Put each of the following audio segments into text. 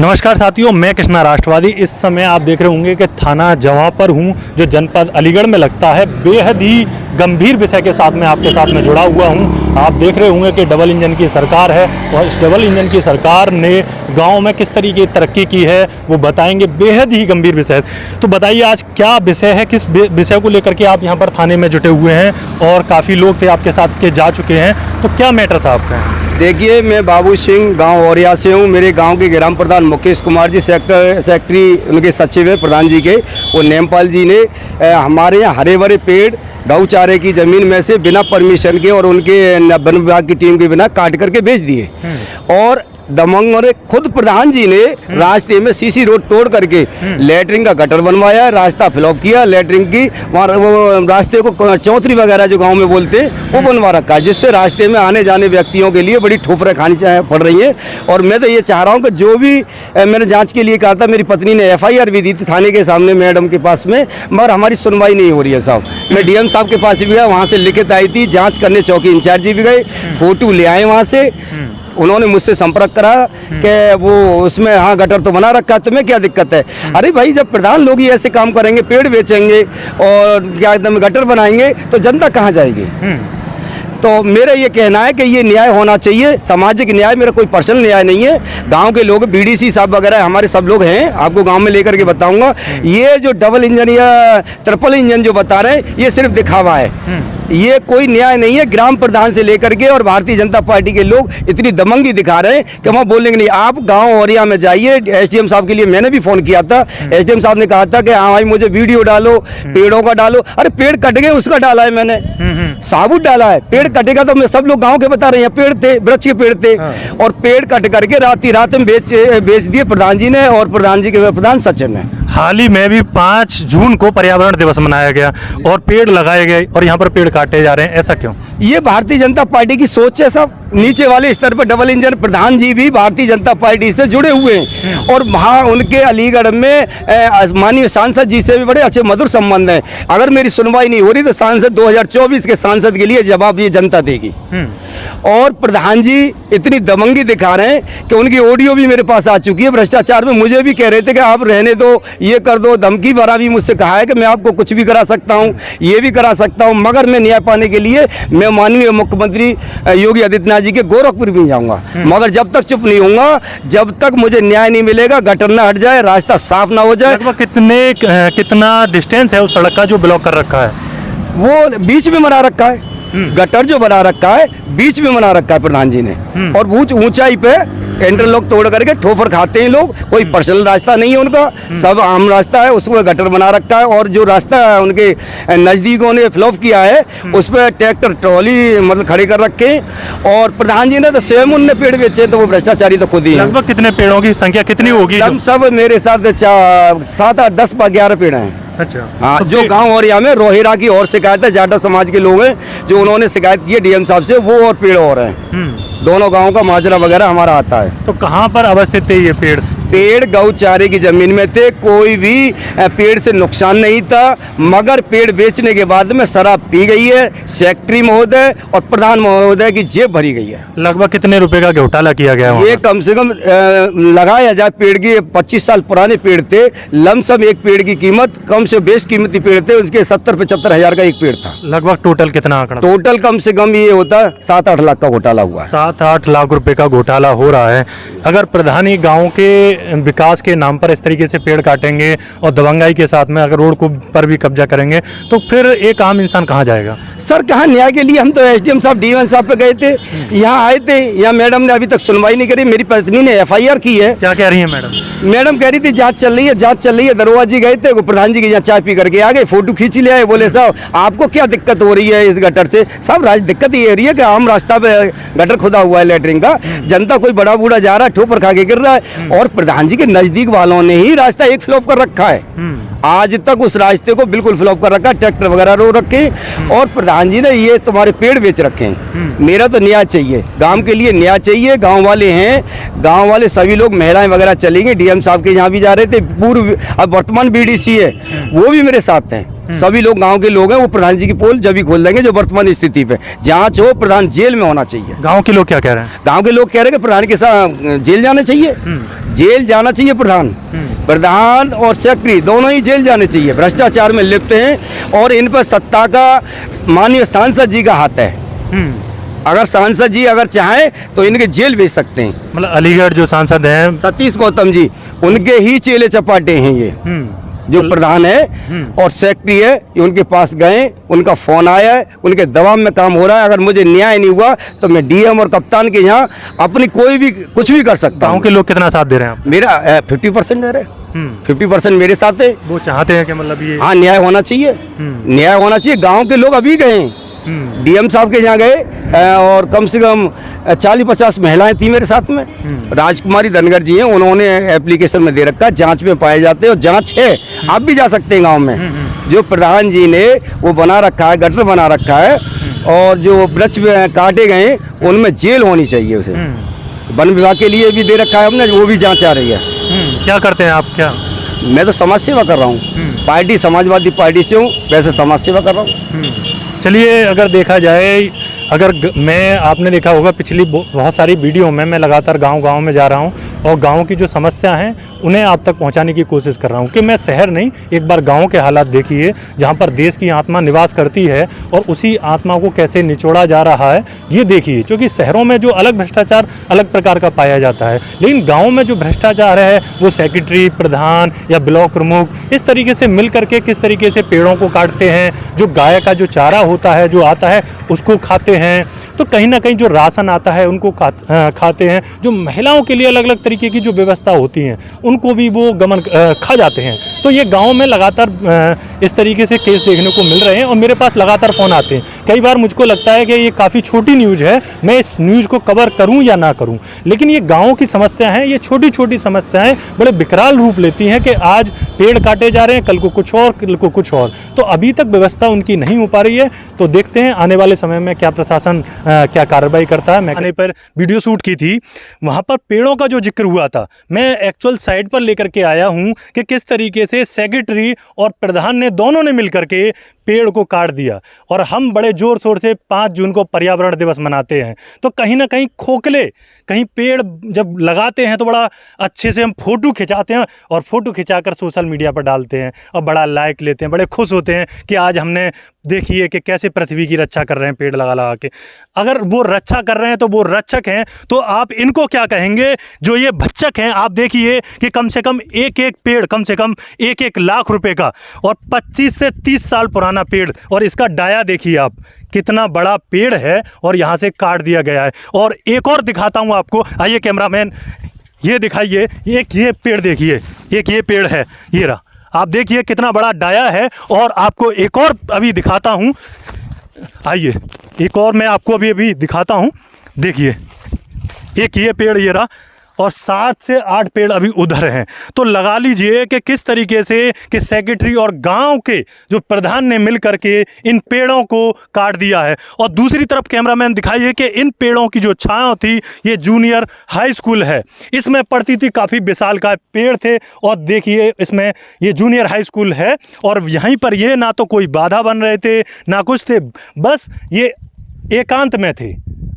नमस्कार साथियों, मैं कृष्णा राष्ट्रवादी। इस समय आप देख रहे होंगे कि थाना जवां पर हूँ, जो जनपद अलीगढ़ में लगता है। बेहद ही गंभीर विषय के साथ मैं आपके साथ में जुड़ा हुआ हूँ। आप देख रहे होंगे कि डबल इंजन की सरकार है और इस डबल इंजन की सरकार ने गांव में किस तरीके की तरक्की की है वो बताएंगे। बेहद ही गंभीर विषय। तो बताइए आज क्या विषय है, किस विषय को लेकर के आप यहाँ पर थाने में जुटे हुए हैं और काफ़ी लोग थे आपके साथ के जा चुके हैं, तो क्या मैटर था आपका? देखिए, मैं बाबू सिंह गांव औरिया से हूँ। मेरे गांव के ग्राम प्रधान मुकेश कुमार जी, सेक्रेटरी उनके सचिव हैं प्रधान जी के, वो नेमपाल जी ने हमारे यहाँ हरे भरे पेड़ गौ चारे की ज़मीन में से बिना परमिशन के और उनके वन विभाग की टीम के बिना काट करके बेच दिए। और दमंग और खुद प्रधान जी ने रास्ते में सीसी रोड तोड़ करके लेटरिन का गटर बनवाया, रास्ता फ्लॉप किया, लेटरिन की वहाँ वो रास्ते को चौधरी वगैरह जो गांव में बोलते हैं वो बनवा रखा है, जिससे रास्ते में आने जाने व्यक्तियों के लिए बड़ी ठोकरें खानी पड़ रही हैं। और मैं तो ये चाह रहा हूँ कि जो भी मैंने जाँच के लिए कहा था, मेरी पत्नी ने FIR भी दी थी थाने के सामने मैडम के पास में, मगर हमारी सुनवाई नहीं हो रही है साहब। मैं DM साहब के पास भी गया, वहाँ से लिखित आई थी, जाँच करने चौकी इंचार्ज भी गए, फोटो ले आए वहाँ से। उन्होंने मुझसे संपर्क करा कि वो उसमें हाँ गटर तो बना रखा है, तुम्हें क्या दिक्कत है? अरे भाई, जब प्रधान लोग ही ऐसे काम करेंगे, पेड़ बेचेंगे और क्या एकदम गटर बनाएंगे, तो जनता कहाँ जाएगी? तो मेरा ये कहना है कि ये न्याय होना चाहिए, सामाजिक न्याय, मेरा कोई पर्सनल न्याय नहीं है। गांव के लोग BDC साहब वगैरह हमारे सब लोग हैं, आपको गांव में लेकर के बताऊंगा। ये जो डबल इंजन या ट्रिपल इंजन जो बता रहे हैं, ये सिर्फ दिखावा है, ये कोई न्याय नहीं है। ग्राम प्रधान से लेकर के और भारतीय जनता पार्टी के लोग इतनी दमंगी दिखा रहे हैं कि वहाँ बोलेंगे नहीं। आप गांव औरिया में जाइए, SDM साहब के लिए मैंने भी फ़ोन किया था। SDM साहब ने कहा था कि हाँ भाई, मुझे वीडियो डालो, पेड़ों का डालो। अरे पेड़ कट गए, उसका डाला है मैंने, साबुत डाला है। पेड़ कटेगा तो मैं सब लोग गाँव के बता रहे हैं, पेड़ थे, वृक्ष के पेड़ थे, और पेड़ कट करके रात में बेच दिए प्रधान जी ने और प्रधान जी के प्रधान सचिव ने। हाल ही में भी 5 जून को पर्यावरण दिवस मनाया गया और पेड़ लगाए गए और यहाँ पर पेड़ काटे जा रहे हैं, ऐसा क्यों? ये भारतीय जनता पार्टी की सोच है सब। नीचे वाले स्तर पर डबल इंजन प्रधान जी भी भारतीय जनता पार्टी से जुड़े हुए हैं और वहाँ उनके अलीगढ़ में माननीय सांसद जी से भी बड़े अच्छे मधुर संबंध हैं। अगर मेरी सुनवाई नहीं हो रही तो सांसद 2024 के सांसद के लिए जवाब ये जनता देगी। और प्रधान जी इतनी दमंगी दिखा रहे हैं कि उनकी ऑडियो भी मेरे पास आ चुकी है भ्रष्टाचार में। मुझे भी कह रहे थे कि आप रहने दो, ये कर दो, धमकी भरा भी मुझसे कहा है कि मैं आपको कुछ भी करा सकता हूँ, ये भी करा सकता हूँ, मगर मैं न्याय पाने के लिए मैं माननीय मुख्यमंत्री योगी आदित्यनाथ जी के गोरखपुर भी जाऊँगा। मगर जब तक चुप नहीं होऊंगा, जब तक मुझे न्याय नहीं मिलेगा, गटर ना हट जाए, रास्ता साफ ना हो जाए। कितना डिस्टेंस है उस सड़क का जो ब्लॉक कर रखा है? वो बीच में बना रखा है, गटर जो बना रखा है बीच में बना रखा है प्रधान जी ने, और ऊंचाई पे इंटरलॉक तोड़ करके ठोकर खाते हैं लोग। कोई पर्सनल रास्ता नहीं है उनका, सब आम रास्ता है, उसको गटर बना रखा है। और जो रास्ता उनके नज़दीकों ने फ्लॉप किया है, उस पर ट्रैक्टर ट्रॉली मतलब खड़े कर रखे। और प्रधान जी ने तो स्वयं उनने पेड़ बेचे, तो वो भ्रष्टाचारी तो खुद ही है। लगभग कितने पेड़ों की संख्या कितनी होगी? सब मेरे साथ 7, 8, 10, 11 पेड़ हैं। अच्छा, हाँ, तो जो गांव और यहाँ में रोहिरा की और शिकायत है, जाटो समाज के लोग हैं जो उन्होंने शिकायत की है DM साहब से, वो और पेड़ और हैं। दोनों गांवों का माजरा वगैरह हमारा आता है। तो कहाँ पर अवस्थित थे ये पेड़? पेड़ गौ चारे की जमीन में थे, कोई भी पेड़ से नुकसान नहीं था, मगर पेड़ बेचने के बाद में शराब पी गई है, सेक्रेटरी महोदय और प्रधान महोदय की जेब भरी गई है। लगभग कितने रुपए का घोटाला किया गया? ये कम से कम लगाया जाए, पेड़ की 25 साल पुराने पेड़ थे, लमसम एक पेड़ की कीमत कम से बेश कीमती पेड़ थे, उसके 70-75 हज़ार का एक पेड़ था। लगभग टोटल कितना आंकड़ा? टोटल कम से कम ये होता 7-8 लाख का घोटाला हुआ। 7-8 लाख रुपए का घोटाला हो रहा है। अगर प्रधानी गांव के विकास के नाम पर इस तरीके से पेड़ काटेंगे और दबंगाई के साथ में अगर रोड को पर भी कब्जा करेंगे, तो फिर एक आम इंसान कहाँ जाएगा? सर, कहाँ न्याय के लिए हम तो SDM साहब, D1 साहब पे गए थे, यहाँ आए थे, यहाँ मैडम ने अभी तक सुनवाई नहीं करी। मेरी पत्नी ने FIR की है। क्या कह रही है मैडम? मैडम कह रही थी जांच चल रही है, जांच चल रही है। दरोगा जी गए थे, वो प्रधान जी के यहाँ चाय पी करके आ गए, फोटो खींच लिया है। बोले साहब आपको क्या दिक्कत हो रही है इस गटर से? साहब दिक्कत ये हो रही है कि आम रास्ता पे गटर खुदा हुआ है लेटरिन का, जनता कोई बड़ा बूढ़ा जा रहा है, ठोकर खा के गिर रहा है, और प्रधान जी के नजदीक वालों ने ही रास्ता एक फ्लॉप कर रखा है। आज तक उस रास्ते को बिल्कुल फ्लॉप कर रखा है, ट्रैक्टर वगैरह रो रखे, और प्रधान जी ने ये तुम्हारे पेड़ बेच रखे हैं। मेरा तो न्याय चाहिए, गांव के लिए न्याय चाहिए। गांव वाले हैं, गांव वाले सभी लोग, महिलाएं वगैरह चलेंगे। DM साहब के यहाँ भी जा रहे थे, पूर्व अब वर्तमान BDC है, वो भी मेरे साथ हैं। सभी लोग गांव के लोग हैं, वो प्रधान जी की पोल जब भी खोल देंगे जो वर्तमान स्थिति पे जांच हो, प्रधान जेल में होना चाहिए। गांव के लोग क्या कह रहे हैं? गांव के लोग कह रहे हैं कि प्रधान के साथ जेल जाना चाहिए, जेल जाना चाहिए प्रधान और सेक्रेटरी दोनों ही जेल जाने चाहिए, भ्रष्टाचार में लिप्त हैं और इन पर सत्ता का माननीय सांसद जी का हाथ है। अगर सांसद जी अगर चाहें तो इनके जेल भेज सकते हैं। मतलब अलीगढ़ जो सांसद हैं सतीश गौतम जी, उनके ही चेले चपाटे हैं ये, जो प्रधान है और सेक्रेटरी है, ये उनके पास गए, उनका फोन आया है, उनके दबाव में काम हो रहा है। अगर मुझे न्याय नहीं हुआ तो मैं डीएम और कप्तान के यहाँ अपनी कोई भी कुछ भी कर सकता हूँ। गांव के लोग कितना साथ दे रहे हैं आप? मेरा 50% दे रहे, 50% मेरे साथ है। वो चाहते हैं कि मतलब ये हाँ, न्याय होना चाहिए, न्याय होना चाहिए। गांव के लोग अभी गए डीएम साहब के यहाँ गए और कम से कम 40-50 महिलाएं थी मेरे साथ में। राजकुमारी धनगर जी हैं, उन्होंने एप्लीकेशन में दे रखा है, जांच में पाए जाते हैं और जांच है, आप भी जा सकते हैं गांव में। जो प्रधान जी ने वो बना रखा है, गटर बना रखा है और जो वृक्ष काटे गए उनमें जेल होनी चाहिए उसे। वन विभाग के लिए भी दे रखा है हमने, वो भी जांच आ रही है। क्या करते हैं आप? क्या? मैं तो समाज सेवा कर रहा हूँ, पार्टी समाजवादी पार्टी से हूँ, वैसे समाज सेवा कर रहा हूँ। चलिए, अगर देखा जाए, मैं आपने देखा होगा पिछली बहुत सारी वीडियो में मैं लगातार गांव-गांव में जा रहा हूं और गांव की जो समस्या हैं उन्हें आप तक पहुंचाने की कोशिश कर रहा हूं कि मैं शहर नहीं, एक बार गांव के हालात देखिए जहां पर देश की आत्मा निवास करती है और उसी आत्मा को कैसे निचोड़ा जा रहा है ये देखिए। क्योंकि शहरों में जो अलग भ्रष्टाचार अलग प्रकार का पाया जाता है, लेकिन गाँव में जो भ्रष्टाचार है वो सेक्रेटरी, प्रधान या ब्लॉक प्रमुख इस तरीके से मिल करके किस तरीके से पेड़ों को काटते हैं, जो गाय का जो चारा होता है जो आता है उसको खाते हैं, तो कहीं ना कहीं जो राशन आता है उनको खाते हैं, जो महिलाओं के लिए अलग अलग तरीके की जो व्यवस्था होती हैं उनको भी वो खा जाते हैं। तो ये गांव में लगातार इस तरीके से केस देखने को मिल रहे हैं और मेरे पास लगातार फ़ोन आते हैं। कई बार मुझको लगता है कि ये काफ़ी छोटी न्यूज़ है, मैं इस न्यूज़ को कवर करूं या ना करूं, लेकिन ये गाँव की समस्या है, ये छोटी छोटी समस्याएँ बड़े विकराल रूप लेती हैं कि आज पेड़ काटे जा रहे हैं, कल को कुछ और, कल को कुछ और। तो अभी तक व्यवस्था उनकी नहीं हो पा रही है। तो देखते हैं आने वाले समय में क्या प्रशासन क्या कार्रवाई करता है। मैंने पर वीडियो शूट की थी, वहाँ पर पेड़ों का जो जिक्र हुआ था, मैं एक्चुअल साइट पर लेकर के आया हूँ कि किस तरीके से सेक्रेटरी और प्रधान ने दोनों ने मिलकर के पेड़ को काट दिया। और हम बड़े ज़ोर शोर से 5 जून को पर्यावरण दिवस मनाते हैं, तो कहीं ना कहीं खोखले, कहीं पेड़ जब लगाते हैं तो बड़ा अच्छे से हम फ़ोटो खिंचाते हैं और फ़ोटो खिंचाकर सोशल मीडिया पर डालते हैं और बड़ा लाइक लेते हैं, बड़े खुश होते हैं कि आज हमने देखिए कि कैसे पृथ्वी की रक्षा कर रहे हैं पेड़ लगा लगा के। अगर वो रक्षा कर रहे हैं तो वो रक्षक हैं, तो आप इनको क्या कहेंगे जो ये भक्षक हैं? आप देखिए कि कम से कम एक एक पेड़, कम से कम 1-1 लाख रुपए का और 25 से 30 साल पुराना पेड़, और इसका डाया देखिए आप, कितना बड़ा पेड़ है और यहाँ से काट दिया गया है। और एक और दिखाता हूँ आपको, आइए कैमरामैन, ये दिखाइए, एक ये पेड़ देखिए, एक ये पेड़ है, ये रहा, आप देखिए कितना बड़ा डाया है। और आपको एक और अभी दिखाता हूँ, आइए एक और मैं आपको अभी दिखाता हूँ, देखिए एक ये पेड़ ये रहा और 7 से 8 पेड़ अभी उधर हैं। तो लगा लीजिए कि किस तरीके से कि सेक्रेटरी और गांव के जो प्रधान ने मिल करके इन पेड़ों को काट दिया है। और दूसरी तरफ कैमरामैन दिखाइए कि इन पेड़ों की जो छांव थी, ये जूनियर हाई स्कूल है, इसमें पड़ती थी, काफ़ी विशालकाय पेड़ थे और देखिए इसमें ये जूनियर हाई स्कूल है और यहीं पर ये ना तो कोई बाधा बन रहे थे ना कुछ थे, बस ये एकांत में थे,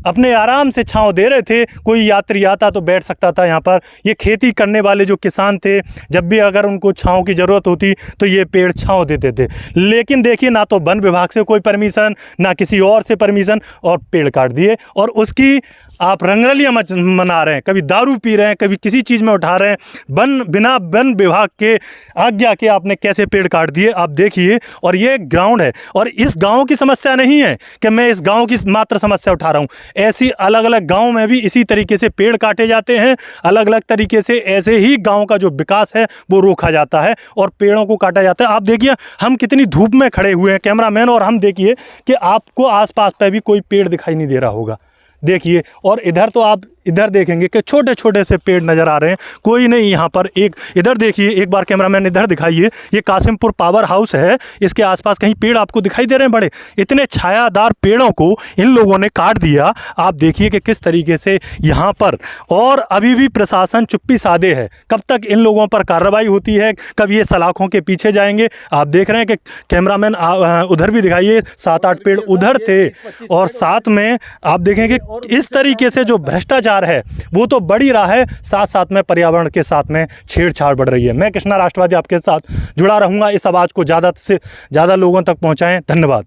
अपने आराम से छांव दे रहे थे। कोई यात्री आता तो बैठ सकता था यहाँ पर। ये खेती करने वाले जो किसान थे, जब भी अगर उनको छांव की ज़रूरत होती तो ये पेड़ छांव देते थे। लेकिन देखिए ना तो वन विभाग से कोई परमिशन, ना किसी और से परमिशन, और पेड़ काट दिए और उसकी आप रंगरलियाँ मना रहे हैं, कभी दारू पी रहे हैं, कभी किसी चीज़ में उठा रहे हैं। बिना वन विभाग के आज्ञा के आपने कैसे पेड़ काट दिए, आप देखिए। और ये ग्राउंड है और इस गांव की समस्या नहीं है कि मैं इस गांव की मात्र समस्या उठा रहा हूँ, ऐसी अलग अलग गांव में भी इसी तरीके से पेड़ काटे जाते हैं। अलग अलग तरीके से ऐसे ही गाँव का जो विकास है वो रोका जाता है और पेड़ों को काटा जाता है। आप देखिए हम कितनी धूप में खड़े हुए हैं कैमरामैन, और हम देखिए कि आपको आसपास पे भी कोई पेड़ दिखाई नहीं दे रहा होगा, देखिए। और इधर तो आप इधर देखेंगे कि छोटे छोटे से पेड़ नज़र आ रहे हैं, कोई नहीं यहाँ पर। एक इधर देखिए, एक बार कैमरामैन इधर दिखाइए, ये कासिमपुर पावर हाउस है, इसके आसपास कहीं पेड़ आपको दिखाई दे रहे हैं बड़े? इतने छायादार पेड़ों को इन लोगों ने काट दिया। आप देखिए कि किस तरीके से यहाँ पर, और अभी भी प्रशासन चुप्पी साधे है। कब तक इन लोगों पर कार्रवाई होती है, कब ये सलाखों के पीछे जाएंगे? आप देख रहे हैं कि कैमरामैन उधर भी दिखाइए, 7-8 पेड़ उधर थे, और साथ में आप देखें कि इस तरीके से जो भ्रष्टाचार है वो तो बढ़ ही रहा है, साथ साथ में पर्यावरण के साथ में छेड़छाड़ बढ़ रही है। मैं कृष्णा राष्ट्रवादी आपके साथ जुड़ा रहूँगा। इस आवाज़ को ज़्यादा से ज़्यादा लोगों तक पहुँचाएँ। धन्यवाद।